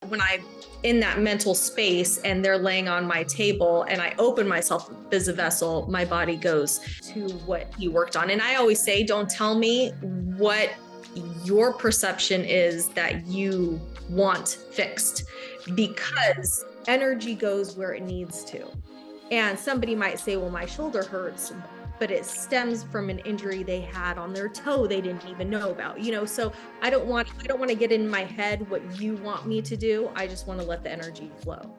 When I'm in that mental space and they're laying on my table and I open myself as a vessel, my body goes to what you worked on. And I always say, don't tell me what your perception is that you want fixed, because energy goes where it needs to. And somebody might say, well, my shoulder hurts, but it stems from an injury they had on their toe they didn't even know about, so I don't want to get in my head what you want me to do. I just want to let the energy flow.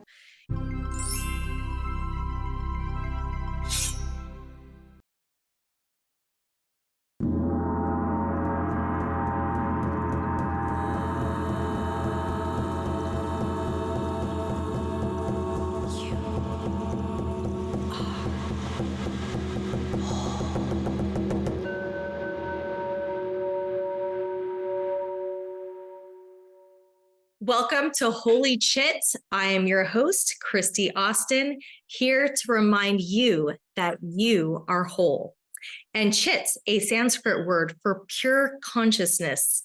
Welcome to Whole-ly Chit. I am your host, Kristy Austin, here to remind you that you are whole. And chit, a Sanskrit word for pure consciousness.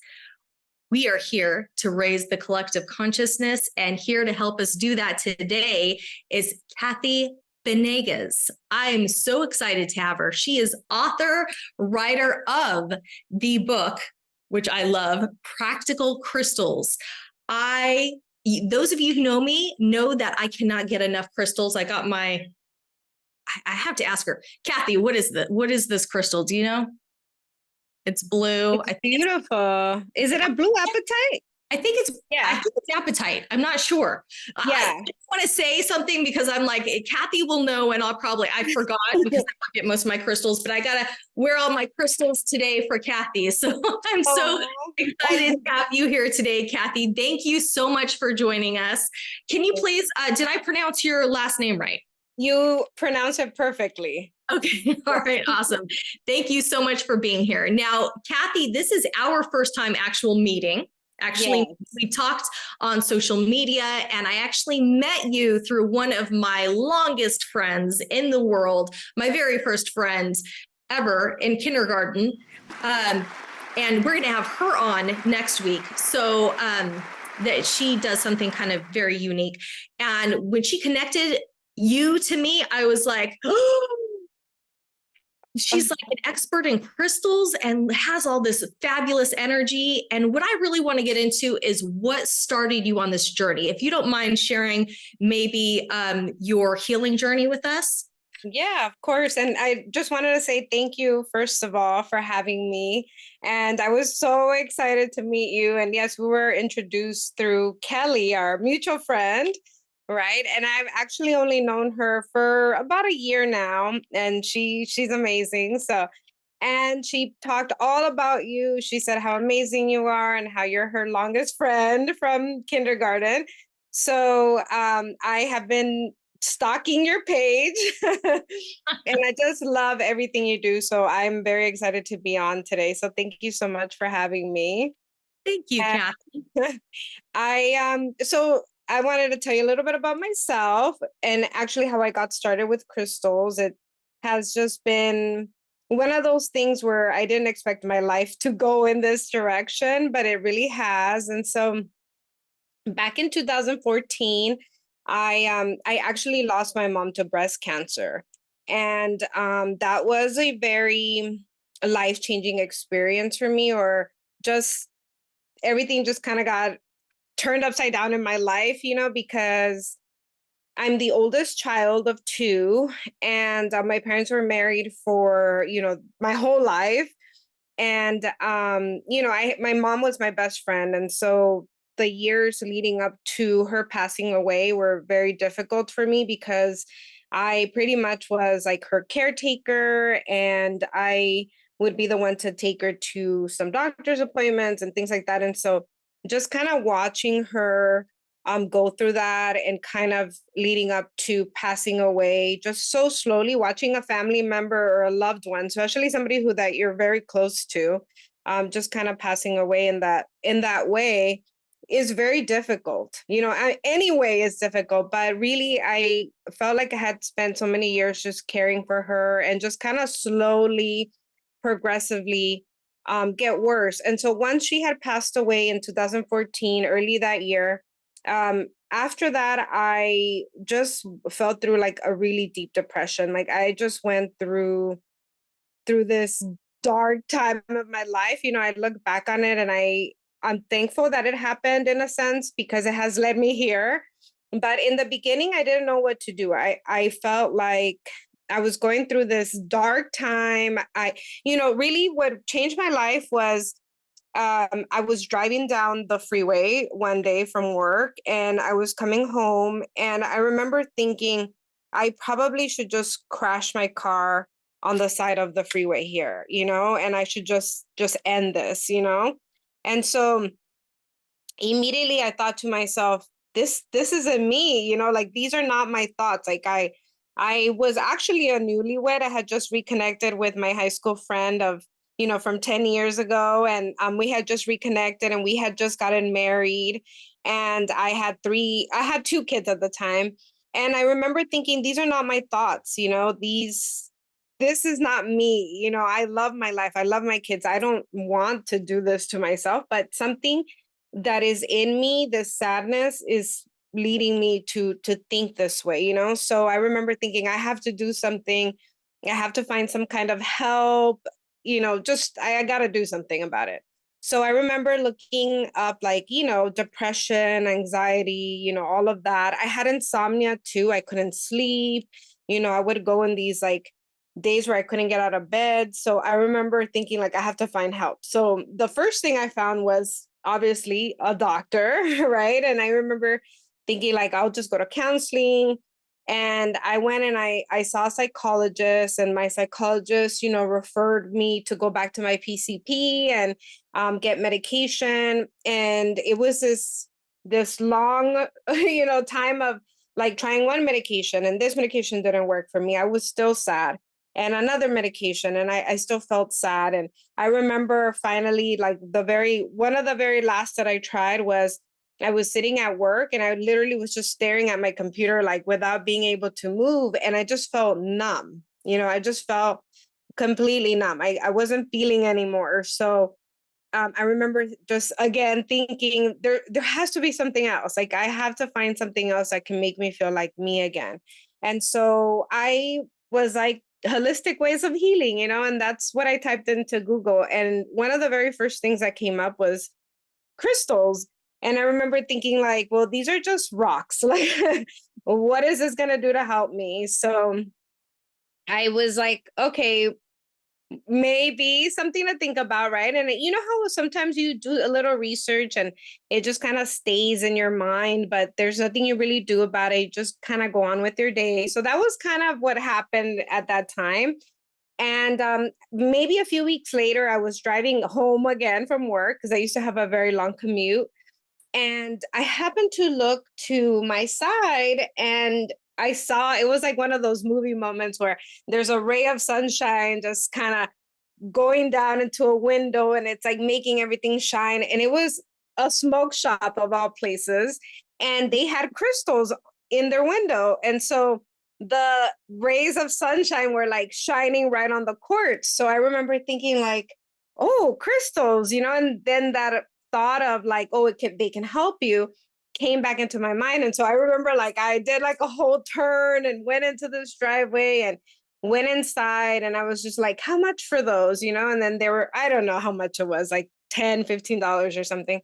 We are here to raise the collective consciousness, and here to help us do that today is Kathy Banegas. I am so excited to have her. She is author, writer of the book, which I love, Practical Crystals. Those of you who know me know that I cannot get enough crystals. I have to ask her, Kathy, what is this crystal? Do you know? It's blue. It's beautiful. Is it a blue apatite? I think it's apatite. I'm not sure. Yeah. I just want to say something because I'm like, Kathy will know, and I forgot because I forget most of my crystals, but I got to wear all my crystals today for Kathy. So I'm so excited to have you here today, Kathy. Thank you so much for joining us. Can you please, did I pronounce your last name right? You pronounce it perfectly. Okay. All right. Awesome. Thank you so much for being here. Now, Kathy, this is our first time actual meeting. Actually, we talked on social media, and I actually met you through one of my longest friends in the world, my very first friend ever in kindergarten. And we're going to have her on next week. So that she does something kind of very unique. And when she connected you to me, I was like, oh, she's like an expert in crystals and has all this fabulous energy. And what I really want to get into is what started you on this journey. If you don't mind sharing maybe your healing journey with us. Yeah, of course. And I just wanted to say thank you, first of all, for having me. And I was so excited to meet you. And yes, we were introduced through Kelly, our mutual friend. Right. And I've actually only known her for about a year now, and she's amazing. So, and she talked all about you. She said how amazing you are and how you're her longest friend from kindergarten. So I have been stalking your page and I just love everything you do. So I'm very excited to be on today. So thank you so much for having me. Thank you, Kathy. I wanted to tell you a little bit about myself and actually how I got started with crystals. It has just been one of those things where I didn't expect my life to go in this direction, but it really has. And so back in 2014, I actually lost my mom to breast cancer. And that was a very life-changing experience for me, or just everything just kind of got turned upside down in my life, because I'm the oldest child of two, and my parents were married for, my whole life. And, my mom was my best friend. And so the years leading up to her passing away were very difficult for me because I pretty much was like her caretaker, and I would be the one to take her to some doctor's appointments and things like that. And so just kind of watching her go through that and kind of leading up to passing away, just so slowly, watching a family member or a loved one, especially somebody that you're very close to, just kind of passing away in that way is very difficult. Any way is difficult, but really I felt like I had spent so many years just caring for her and just kind of slowly, progressively get worse. And so once she had passed away in 2014, early that year, after that, I just fell through like a really deep depression. Like I just went through this dark time of my life. I look back on it and I'm thankful that it happened in a sense because it has led me here. But in the beginning, I didn't know what to do. I felt like I was going through this dark time. Really what changed my life was I was driving down the freeway one day from work and I was coming home and I remember thinking I probably should just crash my car on the side of the freeway here, and I should just end this. And so immediately I thought to myself, this isn't me, like these are not my thoughts. Like I was actually a newlywed. I had just reconnected with my high school friend of, from 10 years ago. And we had just reconnected and we had just gotten married. And I had two kids at the time. And I remember thinking, these are not my thoughts, this is not me. I love my life. I love my kids. I don't want to do this to myself, but something that is in me, the sadness is leading me to think this way. So I remember thinking I have to do something. I have to find some kind of help, just I got to do something about it. So I remember looking up like, depression, anxiety, all of that. I had insomnia too. I couldn't sleep. I would go in these like days where I couldn't get out of bed. So I remember thinking like I have to find help. So the first thing I found was obviously a doctor, right? And I remember thinking like I'll just go to counseling. And I went and I saw a psychologist, and my psychologist, referred me to go back to my PCP and get medication. And it was this long, time of like trying one medication, and this medication didn't work for me. I was still sad, and another medication, and I still felt sad. And I remember finally, like one of the very last that I tried was I was sitting at work and I literally was just staring at my computer, like without being able to move. And I just felt numb. I just felt completely numb. I wasn't feeling anymore. So I remember just again thinking there has to be something else. Like I have to find something else that can make me feel like me again. And so I was like holistic ways of healing, and that's what I typed into Google. And one of the very first things that came up was crystals. And I remember thinking like, well, these are just rocks. Like, what is this going to do to help me? So I was like, okay, maybe something to think about, right? And you know how sometimes you do a little research and it just kind of stays in your mind, but there's nothing you really do about it. You just kind of go on with your day. So that was kind of what happened at that time. And maybe a few weeks later, I was driving home again from work because I used to have a very long commute. And I happened to look to my side and I saw it was like one of those movie moments where there's a ray of sunshine just kind of going down into a window and it's like making everything shine. And it was a smoke shop of all places. And they had crystals in their window. And so the rays of sunshine were like shining right on the quartz. So I remember thinking like, oh, crystals, and then that thought of like, oh, they can help you came back into my mind. And so I remember like I did like a whole turn and went into this driveway and went inside and I was just like, how much for those, And then they were, I don't know how much it was, like $10, $15 or something.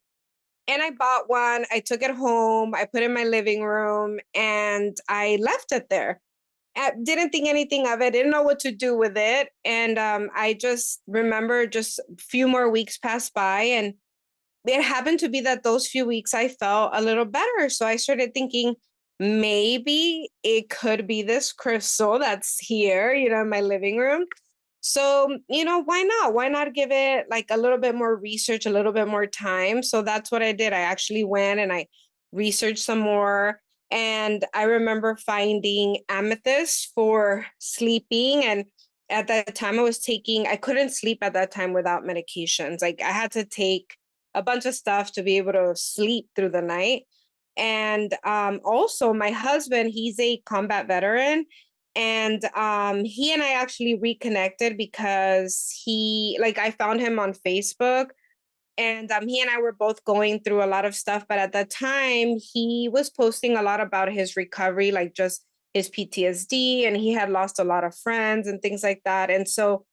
And I bought one, I took it home, I put it in my living room and I left it there. I didn't think anything of it, didn't know what to do with it. And I just remember just a few more weeks passed by and it happened to be that those few weeks I felt a little better. So I started thinking maybe it could be this crystal that's here, in my living room. So, why not? Why not give it like a little bit more research, a little bit more time? So that's what I did. I actually went and I researched some more. And I remember finding amethyst for sleeping. And at that time I couldn't sleep at that time without medications. Like I had to take a bunch of stuff to be able to sleep through the night. And also my husband, he's a combat veteran. And he and I actually reconnected because I found him on Facebook And he and I were both going through a lot of stuff. But at that time, he was posting a lot about his recovery, like just his PTSD, and he had lost a lot of friends and things like that. And so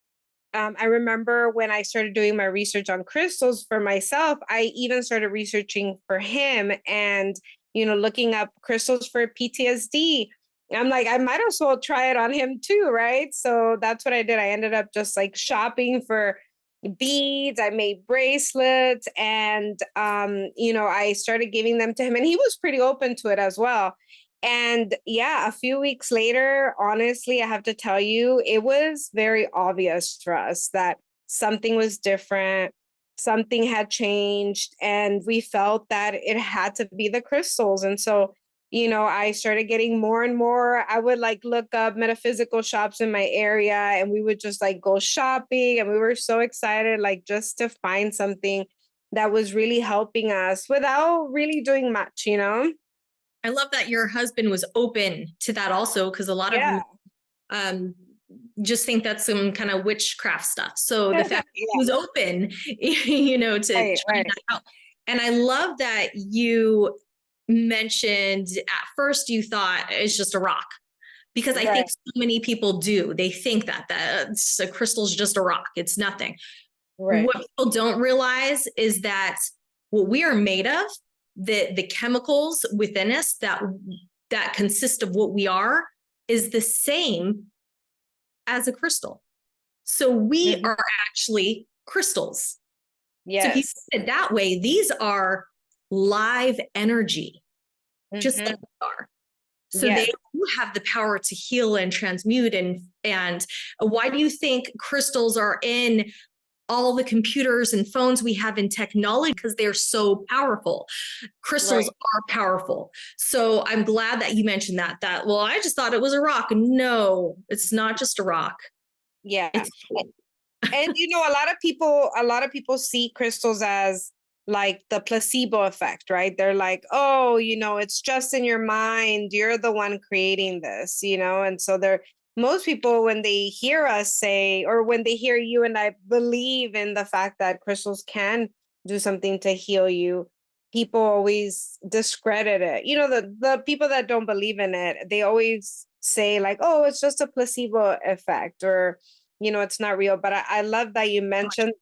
I remember when I started doing my research on crystals for myself, I even started researching for him and, looking up crystals for PTSD. I'm like, I might as well try it on him too, right? So that's what I did. I ended up just like shopping for beads. I made bracelets, and I started giving them to him, and he was pretty open to it as well. And yeah, a few weeks later, honestly, I have to tell you, it was very obvious for us that something was different, something had changed, and we felt that it had to be the crystals. And so, I started getting more and more. I would like look up metaphysical shops in my area, and we would just like go shopping. And we were so excited, like just to find something that was really helping us without really doing much. I love that your husband was open to that also, because a lot of Yeah. them just think that's some kind of witchcraft stuff. So the fact he Yeah. was open, to Right, trying that out. And I love that you mentioned at first you thought it's just a rock, because I think so many people do. They think that a crystal's just a rock. It's nothing. Right. What people don't realize is that what we are made of, the chemicals within us that consist of what we are, is the same as a crystal. So we are actually crystals. Yes. So if you see it that way, these are live energy, just like we are. So they do have the power to heal and transmute. And why do you think crystals are in all the computers and phones we have in technology? Because they're so powerful. Crystals are powerful. So I'm glad that you mentioned that, well, I just thought it was a rock. No, it's not just a rock. Yeah. And a lot of people see crystals as like the placebo effect, right? They're like, oh, it's just in your mind. You're the one creating this, And so most people, when they hear us say, or when they hear you and I believe in the fact that crystals can do something to heal you, people always discredit it. The people that don't believe in it, they always say like, oh, it's just a placebo effect, or it's not real. But I love that you mentioned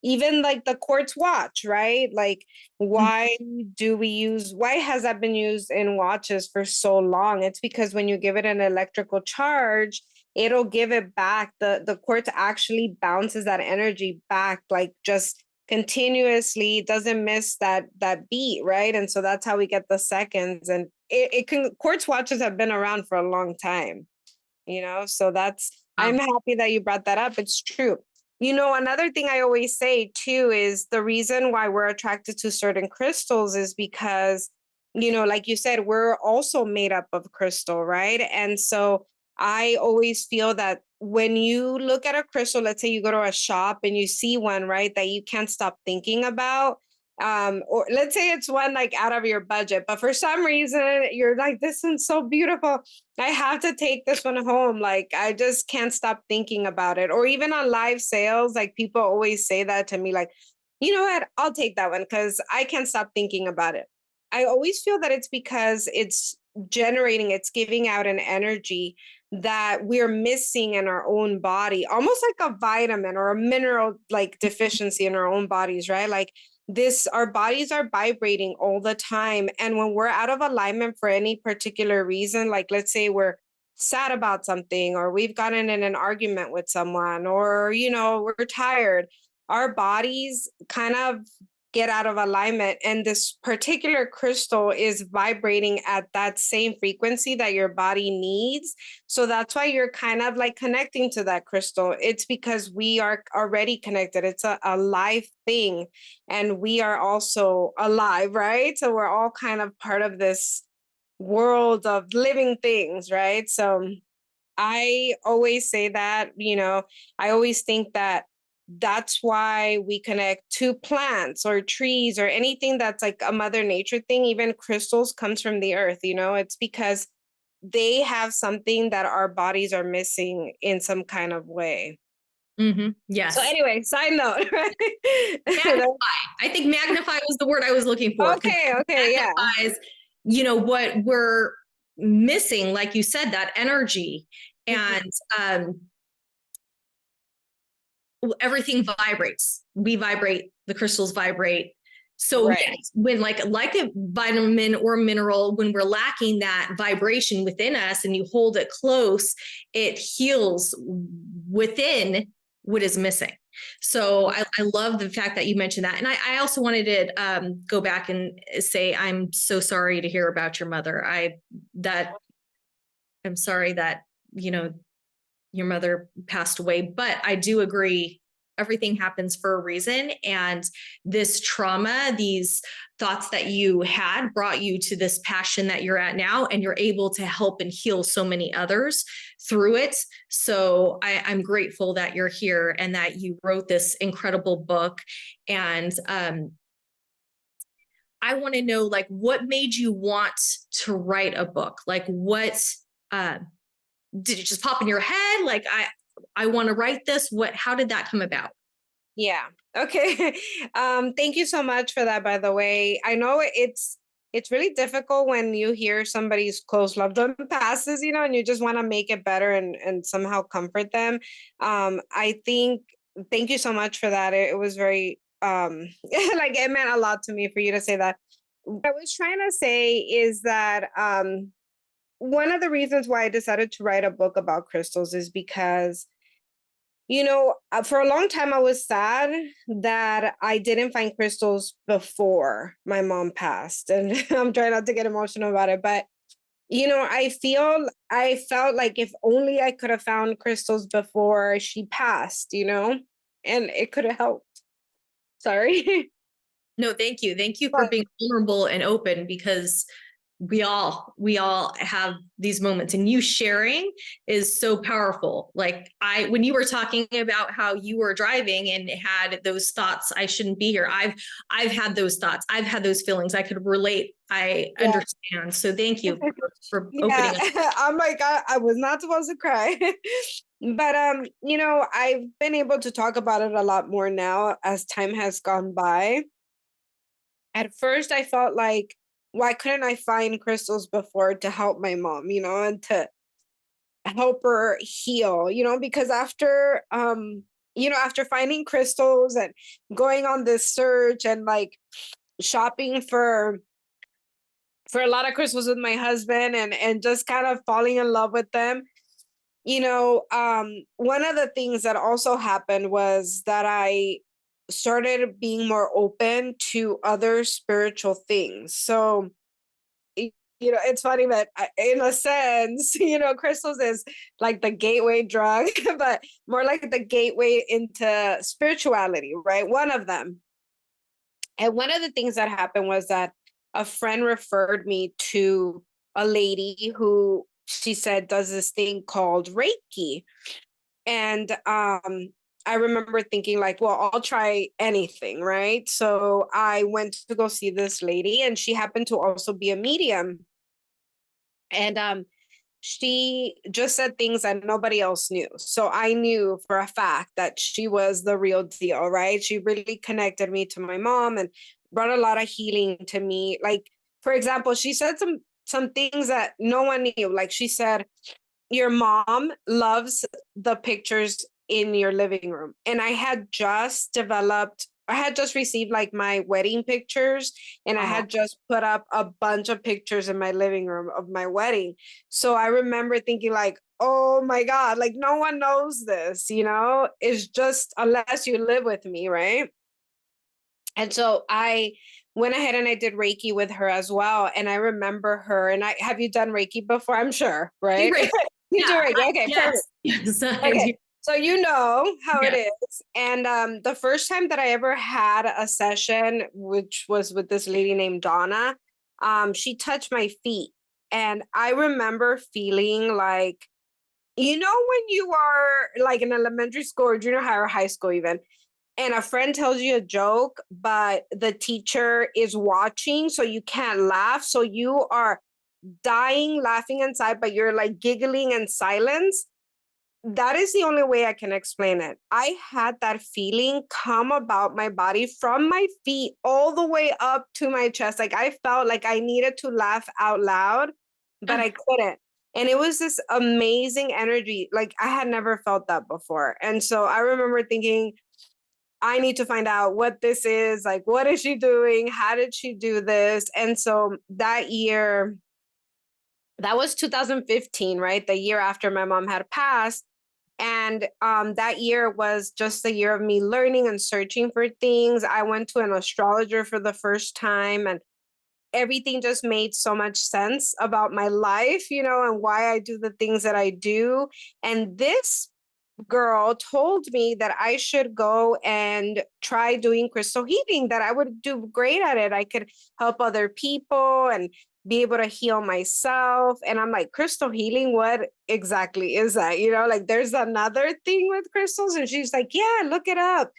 even like the quartz watch, right? Like, why has that been used in watches for so long? It's because when you give it an electrical charge, it'll give it back. The quartz actually bounces that energy back, like just continuously. It doesn't miss that beat, right? And so that's how we get the seconds. And quartz watches have been around for a long time, so I'm happy that you brought that up. It's true. Another thing I always say too is the reason why we're attracted to certain crystals is because, like you said, we're also made up of crystal, right? And so I always feel that when you look at a crystal, let's say you go to a shop and you see one, right, that you can't stop thinking about, or let's say it's one like out of your budget, but for some reason you're like, this one's so beautiful, I have to take this one home, like I just can't stop thinking about it. Or even on live sales, like people always say that to me, like, you know what, I'll take that one because I can't stop thinking about it. I always feel that it's because it's giving out an energy that we're missing in our own body, almost like a vitamin or a mineral like deficiency in our own bodies, right? Like our bodies are vibrating all the time. And when we're out of alignment for any particular reason, like let's say we're sad about something, or we've gotten in an argument with someone, or, we're tired, our bodies kind of get out of alignment. And this particular crystal is vibrating at that same frequency that your body needs. So that's why you're kind of like connecting to that crystal. It's because we are already connected. It's a live thing. And we are also alive, right? So we're all kind of part of this world of living things, right? So I always say that, I always think that that's why we connect to plants or trees or anything that's like a mother nature thing. Even crystals comes from the earth, it's because they have something that our bodies are missing in some kind of way. So Yes. anyway, side note, right? Magnify. I think magnify was the word I was looking for. Okay, yeah. Magnifies, what we're missing, like you said, that energy, and everything vibrates. We vibrate, the crystals vibrate. So Right. yes, when like a vitamin or mineral, when we're lacking that vibration within us and you hold it close, it heals within what is missing. So I love the fact that you mentioned that. And I also wanted to go back and say, I'm so sorry to hear about your mother. I'm sorry that, your mother passed away, but I do agree everything happens for a reason. And this trauma, these thoughts that you had brought you to this passion that you're at now, and you're able to help and heal so many others through it. So I'm grateful that you're here and that you wrote this incredible book. And I want to know, like, what made you want to write a book? Like, what, did it just pop in your head? Like, I want to write this. How did that come about? Yeah. Okay. Thank you so much for that, by the way. I know it's really difficult when you hear somebody's close loved one passes, and you just want to make it better and somehow comfort them. I think thank you so much for that. It was very like it meant a lot to me for you to say that. What I was trying to say is that one of the reasons why I decided to write a book about crystals is because, for a long time I was sad that I didn't find crystals before my mom passed. And I'm trying not to get emotional about it, but I felt like if only I could have found crystals before she passed, and it could have helped. Sorry. No, thank you. Thank you for being vulnerable and open, because we all have these moments, and you sharing is so powerful. Like when you were talking about how you were driving and had those thoughts, I shouldn't be here. I've had those thoughts. I've had those feelings. I could relate. I understand. So thank you for opening up. Oh my God, I was not supposed to cry. But I've been able to talk about it a lot more now as time has gone by. At first I felt like, why couldn't I find crystals before to help my mom, and to help her heal, because after finding crystals and going on this search and like shopping for a lot of crystals with my husband and just kind of falling in love with them, one of the things that also happened was that I started being more open to other spiritual things. So, it's funny that in a sense, crystals is like the gateway drug, but more like the gateway into spirituality, right? One of them. And one of the things that happened was that a friend referred me to a lady who she said does this thing called Reiki. And I remember thinking like, well, I'll try anything, right? So I went to go see this lady, and she happened to also be a medium. And she just said things that nobody else knew. So I knew for a fact that she was the real deal, right? She really connected me to my mom and brought a lot of healing to me. Like, for example, she said some things that no one knew. Like she said, your mom loves the pictures in your living room. And I had just received like my wedding pictures, and I had just put up a bunch of pictures in my living room of my wedding. So I remember thinking like, oh my God, like no one knows this, it's just unless you live with me, right? And so I went ahead and I did Reiki with her as well. And I remember her, and have you done Reiki before? I'm sure, right? You do Reiki. Okay, yes. perfect. Yes, Okay. So you know how it is. And the first time that I ever had a session, which was with this lady named Donna, she touched my feet. And I remember feeling like, when you are like in elementary school or junior high or high school even, and a friend tells you a joke, but the teacher is watching, so you can't laugh. So you are dying laughing inside, but you're like giggling in silence. that is the only way I can explain it. I had that feeling come about my body from my feet all the way up to my chest. Like I felt like I needed to laugh out loud, but I couldn't. And it was this amazing energy. Like I had never felt that before. And so I remember thinking, I need to find out what this is. Like, what is she doing? How did she do this? And so that year, that was 2015, right? The year after my mom had passed. And that year was just a year of me learning and searching for things. I went to an astrologer for the first time, and everything just made so much sense about my life, and why I do the things that I do. And this girl told me that I should go and try doing crystal healing, that I would do great at it. I could help other people and be able to heal myself. And I'm like, crystal healing, what exactly is that? Like there's another thing with crystals. And she's like, yeah, look it up.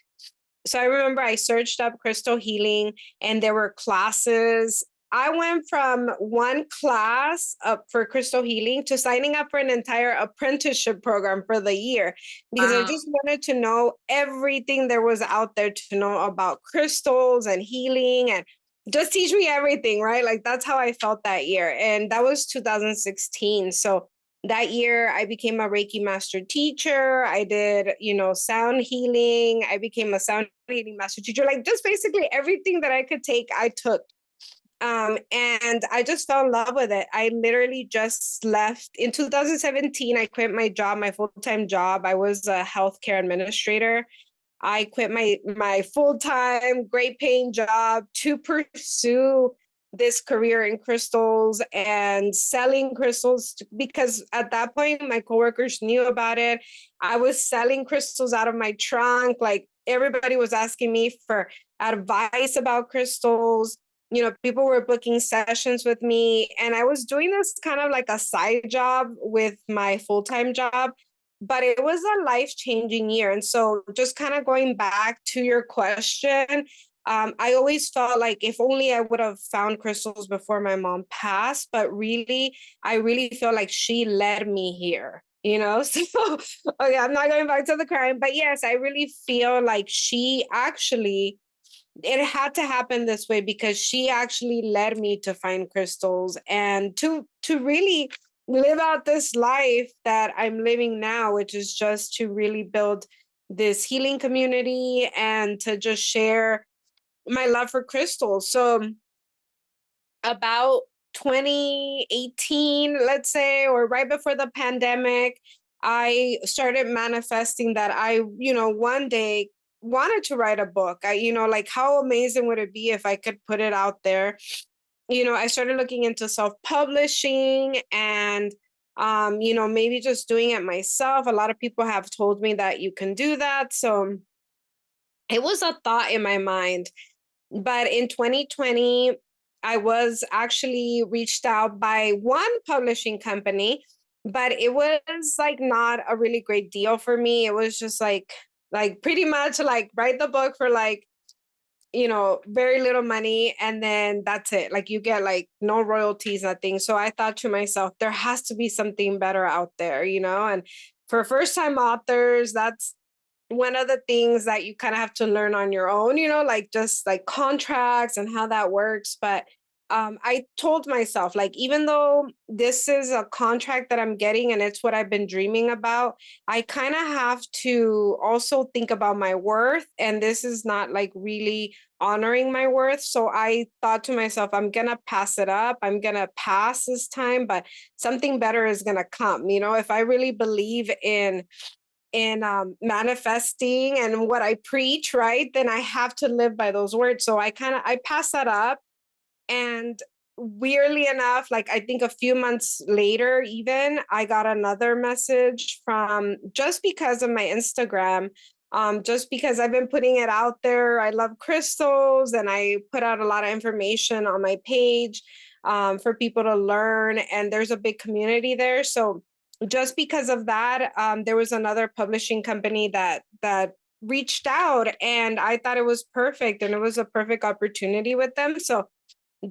So I remember I searched up crystal healing and there were classes. I went from one class for crystal healing to signing up for an entire apprenticeship program for the year, because I just wanted to know everything there was out there to know about crystals and healing, and just teach me everything, right? Like that's how I felt that year. And that was 2016. So that year I became a Reiki Master Teacher. I did, sound healing. I became a sound healing master teacher. Like just basically everything that I could take, I took. And I just fell in love with it. I literally just left in 2017. I quit my job, my full-time job. I was a healthcare administrator. I quit my full-time, great paying job to pursue this career in crystals and selling crystals, because at that point my coworkers knew about it. I was selling crystals out of my trunk. Like everybody was asking me for advice about crystals. People were booking sessions with me, and I was doing this kind of like a side job with my full-time job, but it was a life-changing year. And so just kind of going back to your question, I always felt like if only I would have found crystals before my mom passed, but really, I really feel like she led me here. So okay, I'm not going back to the crime, but yes, I really feel like she actually, it had to happen this way, because she actually led me to find crystals and to really live out this life that I'm living now, which is just to really build this healing community and to just share my love for crystals. So about 2018, let's say, or right before the pandemic, I started manifesting that I, one day wanted to write a book. Like how amazing would it be if I could put it out there? I started looking into self-publishing and, maybe just doing it myself. A lot of people have told me that you can do that. So it was a thought in my mind. But in 2020, I was actually reached out by one publishing company, but it was like not a really great deal for me. It was just like pretty much like write the book for like, very little money. And then that's it. Like you get like no royalties, nothing. So I thought to myself, there has to be something better out there, and for first time authors, that's one of the things that you kind of have to learn on your own, like just like contracts and how that works. But I told myself, like, even though this is a contract that I'm getting and it's what I've been dreaming about, I kind of have to also think about my worth. And this is not like really honoring my worth. So I thought to myself, I'm going to pass it up. I'm going to pass this time, but something better is going to come. If I really believe in manifesting and what I preach, right, then I have to live by those words. So I pass that up. And weirdly enough, like I think a few months later, even I got another message from, just because of my Instagram, just because I've been putting it out there. I love crystals and I put out a lot of information on my page for people to learn. And there's a big community there. So just because of that, there was another publishing company that reached out, and I thought it was perfect and it was a perfect opportunity with them. So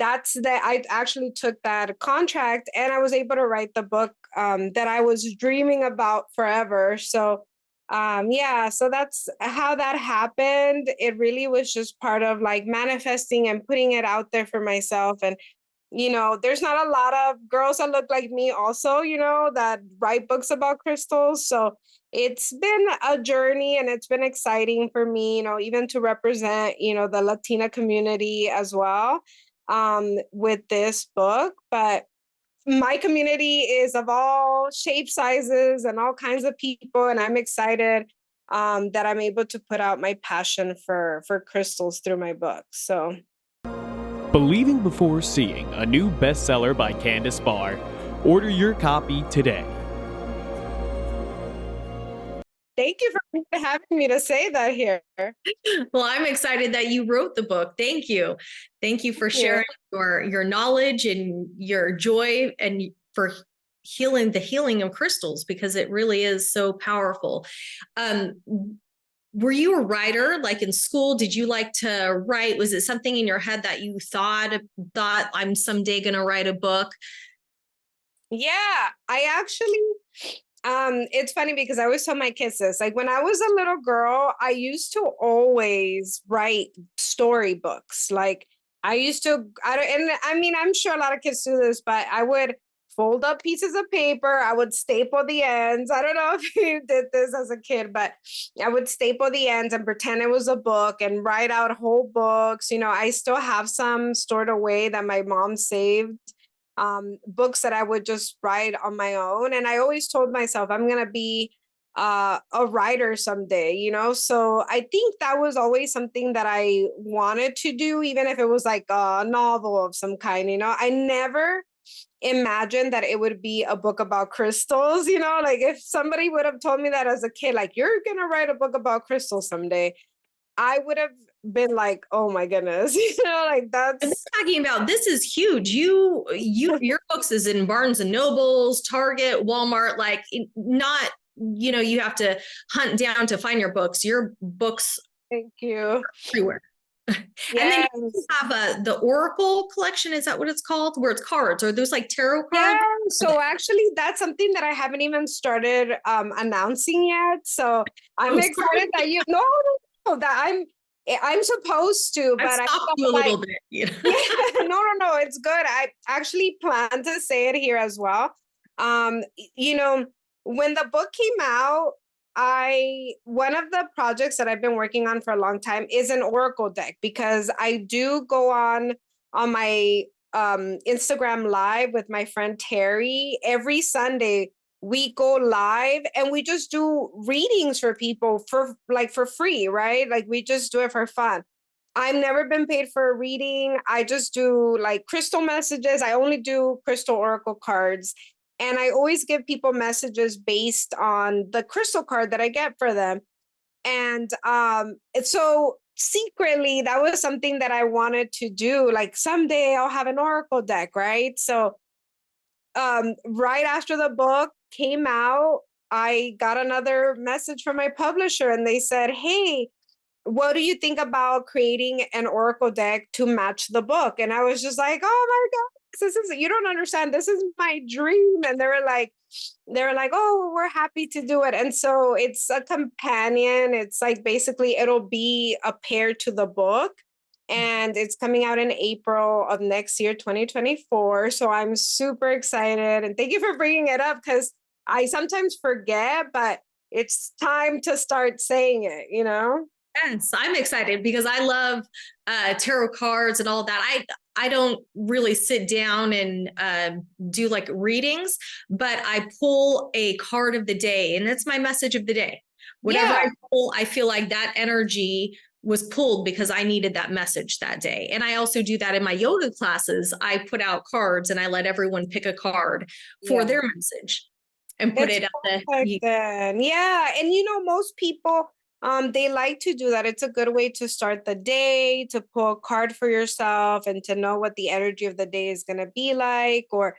I actually took that contract and I was able to write the book that I was dreaming about forever. So yeah, so that's how that happened. It really was just part of like manifesting and putting it out there for myself. And there's not a lot of girls that look like me also, that write books about crystals. So it's been a journey and it's been exciting for me, even to represent, the Latina community as well, with this book. But my community is of all shapes, sizes, and all kinds of people. And I'm excited that I'm able to put out my passion for crystals through my book. So Believing Before Seeing, a new bestseller by Candace Barr. Order your copy today. thank you for having me to say that here. Well, I'm excited that you wrote the book. Thank you. Thank you for sharing your knowledge and your joy, and for the healing of crystals, because it really is so powerful. Were you a writer, like in school? Did you like to write? Was it something in your head that you thought I'm someday going to write a book? Yeah, I actually, it's funny because I always tell my kids this, like when I was a little girl, I used to always write storybooks. Like I used to, I'm sure a lot of kids do this, but I would fold up pieces of paper. I would staple the ends. I don't know if you did this as a kid, but I would staple the ends and pretend it was a book and write out whole books. I still have some stored away that my mom saved, books that I would just write on my own. And I always told myself I'm going to be a writer someday, So I think that was always something that I wanted to do, even if it was like a novel of some kind, I never imagined that it would be a book about crystals, like if somebody would have told me that as a kid, like you're going to write a book about crystals someday, I would have been like, oh my goodness, like that's talking about, this is huge. Your books is in Barnes and Nobles, Target, Walmart, like not, you have to hunt down to find your books. Your books thank you everywhere. Yes. And then you have the Oracle collection. Is that what it's called? Where it's cards, or those like tarot cards? Yeah, so actually that's something that I haven't even started announcing yet. So I'm excited that that I'm supposed to, but I stopped you a little bit. Yeah, no, it's good. I actually plan to say it here as well. When the book came out, one of the projects that I've been working on for a long time is an Oracle deck, because I do go on my Instagram live with my friend Terry every Sunday. We go live and we just do readings for people for free, right? Like we just do it for fun. I've never been paid for a reading. I just do like crystal messages. I only do crystal oracle cards. And I always give people messages based on the crystal card that I get for them. And so secretly, that was something that I wanted to do. Like someday I'll have an oracle deck, right? So right after the book came out, I got another message from my publisher and they said, hey, what do you think about creating an oracle deck to match the book? And I was just like, oh my God, you don't understand. This is my dream. And they were like, oh, we're happy to do it. And so it's a companion. It's like basically it'll be a pair to the book. And it's coming out in April of next year, 2024. So I'm super excited. And thank you for bringing it up, because I sometimes forget, but it's time to start saying it, Yes, I'm excited because I love tarot cards and all that. I don't really sit down and do like readings, but I pull a card of the day, and that's my message of the day. Whatever I pull, I feel like that energy was pulled because I needed that message that day. And I also do that in my yoga classes. I put out cards and I let everyone pick a card for their message and put it at the. Yeah. And most people, they like to do that. It's a good way to start the day, to pull a card for yourself and to know what the energy of the day is going to be like, or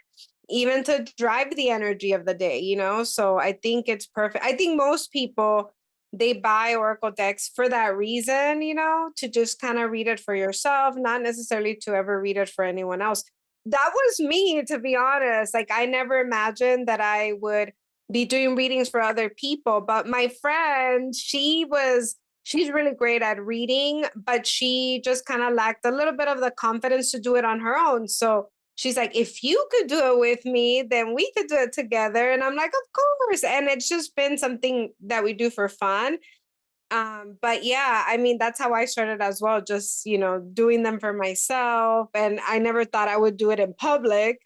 even to drive the energy of the day, So I think it's perfect. I think most people, they buy oracle decks for that reason, to just kind of read it for yourself, not necessarily to ever read it for anyone else. That was me, to be honest. Like, I never imagined that I would be doing readings for other people. But my friend, she's really great at reading, but she just kind of lacked a little bit of the confidence to do it on her own. So she's like, if you could do it with me, then we could do it together. And I'm like, of course. And it's just been something that we do for fun. But yeah, I mean, that's how I started as well, just, doing them for myself. And I never thought I would do it in public.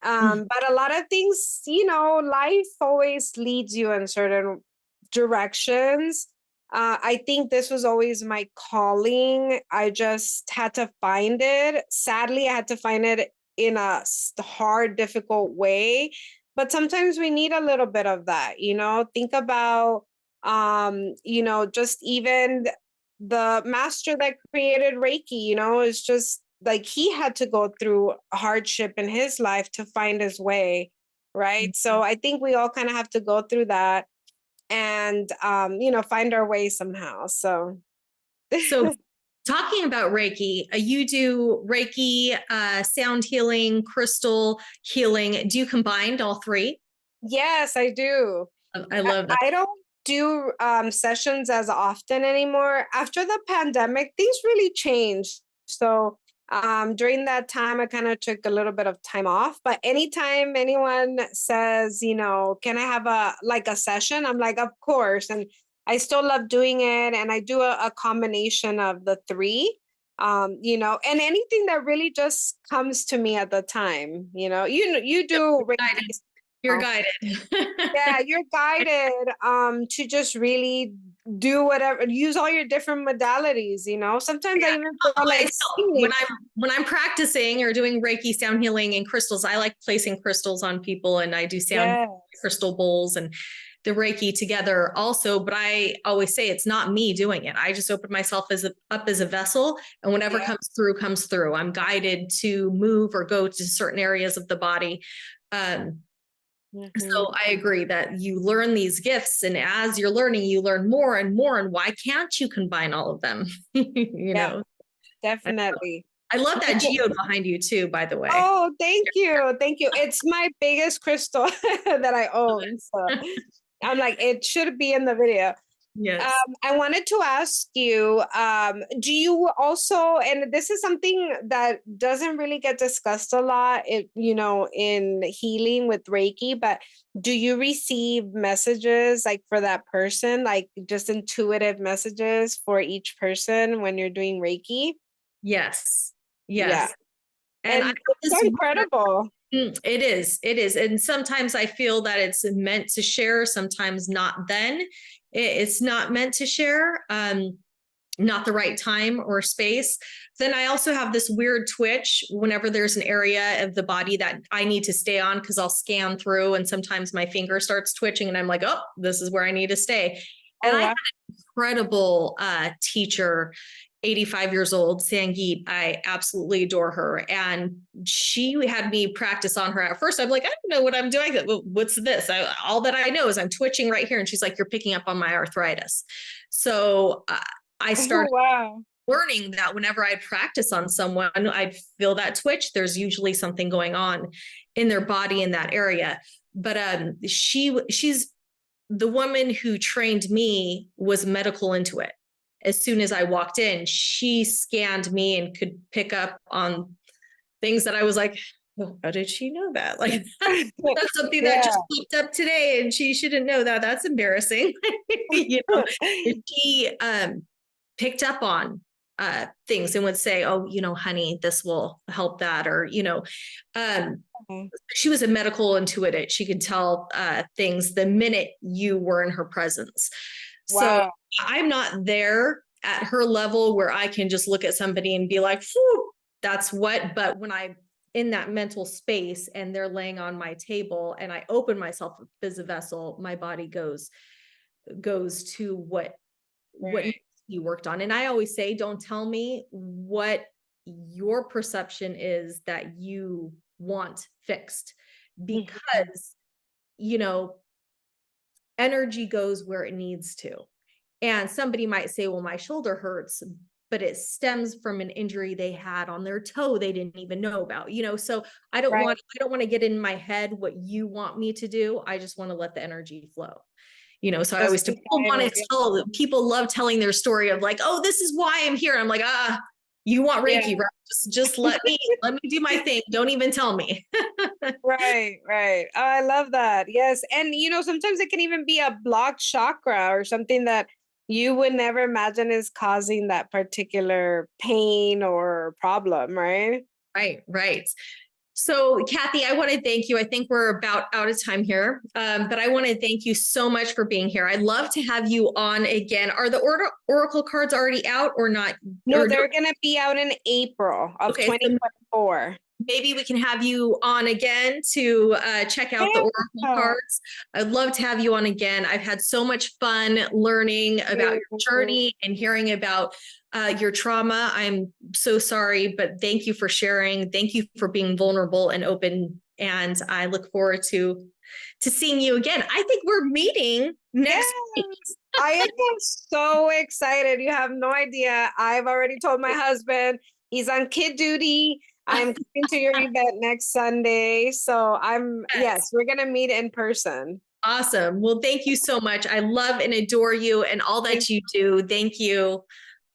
But a lot of things, life always leads you in certain directions. I think this was always my calling. I just had to find it. Sadly, I had to find it in a hard, difficult way. But sometimes we need a little bit of that, think about, just even the master that created Reiki, is just like he had to go through hardship in his life to find his way. Right. So I think we all kind of have to go through that and, find our way somehow. So talking about Reiki, you do Reiki, sound healing, crystal healing. Do you combine all three? Yes, I do. I love that. I don't do sessions as often anymore. After the pandemic, things really changed. So during that time, I kind of took a little bit of time off. But anytime anyone says, can I have a session? I'm like, of course. And I still love doing it. And I do a combination of the three, and anything that really just comes to me at the time, you do. You're guided. Yeah, you're guided to just really do whatever, use all your different modalities, Sometimes I even feel like when I'm practicing or doing Reiki sound healing and crystals, I like placing crystals on people, and I do sound crystal bowls and the Reiki together also. But I always say it's not me doing it. I just open myself up as a vessel, and whatever comes through. I'm guided to move or go to certain areas of the body. So I agree that you learn these gifts, and as you're learning, you learn more and more. And why can't you combine all of them? Definitely. I love that geode behind you too, by the way. Oh, thank you. Thank you. It's my biggest crystal that I own. So I'm like, it should be in the video. Yes. I wanted to ask you, do you also, and this is something that doesn't really get discussed a lot, in healing with Reiki, but do you receive messages like for that person, like just intuitive messages for each person when you're doing Reiki? Yes. Yeah. And it's incredible. It is. And sometimes I feel that it's meant to share, sometimes not then. It's not meant to share, not the right time or space. Then I also have this weird twitch whenever there's an area of the body that I need to stay on, because I'll scan through and sometimes my finger starts twitching and I'm like, oh, this is where I need to stay. And I had an incredible teacher, 85 years old, Sangeet. I absolutely adore her. And she had me practice on her at first. I'm like, I don't know what I'm doing. What's this? All that I know is I'm twitching right here. And she's like, you're picking up on my arthritis. So I started learning that whenever I practice on someone, I'd feel that twitch. There's usually something going on in their body in that area. But she's the woman who trained me was medical intuit. As soon as I walked in, she scanned me and could pick up on things that I was like, oh, how did she know that? Like, that's something that just popped up today and she shouldn't know that. That's embarrassing. She picked up on things and would say, oh, honey, this will help that. Or, she was a medical intuitive. She could tell things the minute you were in her presence. Wow. So I'm not there at her level where I can just look at somebody and be like, that's what, but when I'm in that mental space and they're laying on my table and I open myself up as a vessel, my body goes to what needs to be worked on. And I always say, don't tell me what your perception is that you want fixed, because, energy goes where it needs to. And somebody might say, well, my shoulder hurts, but it stems from an injury they had on their toe they didn't even know about, so I don't want to get in my head what you want me to do. I just want to let the energy flow. So I always tell people love telling their story of like, oh, this is why I'm here. I'm like, you want Reiki, right? Just let me do my thing. Don't even tell me. Right. Oh, I love that. Yes. And sometimes it can even be a blocked chakra or something that you would never imagine is causing that particular pain or problem, right? Right. So, Kathy, I want to thank you. I think we're about out of time here, but I want to thank you so much for being here. I'd love to have you on again. Are the Oracle cards already out or not? No, they're going to be out in April of 2024. Maybe we can have you on again to check out the Oracle cards. I'd love to have you on again. I've had so much fun learning about your journey and hearing about your trauma. I'm so sorry, but thank you for sharing. Thank you for being vulnerable and open. And I look forward to seeing you again. I think we're meeting next week. I am so excited. You have no idea. I've already told my husband he's on kid duty. I'm coming to your event next Sunday. So yes, we're going to meet in person. Awesome. Well, thank you so much. I love and adore you and all that you do. Thank you.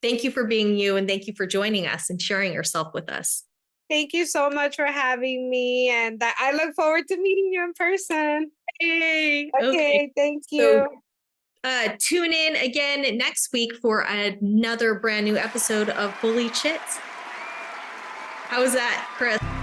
Thank you for being you. And thank you for joining us and sharing yourself with us. Thank you so much for having me. And I look forward to meeting you in person. Hey. Okay. Thank you. So, tune in again next week for another brand new episode of Whole-ly Chit. How was that, Chris?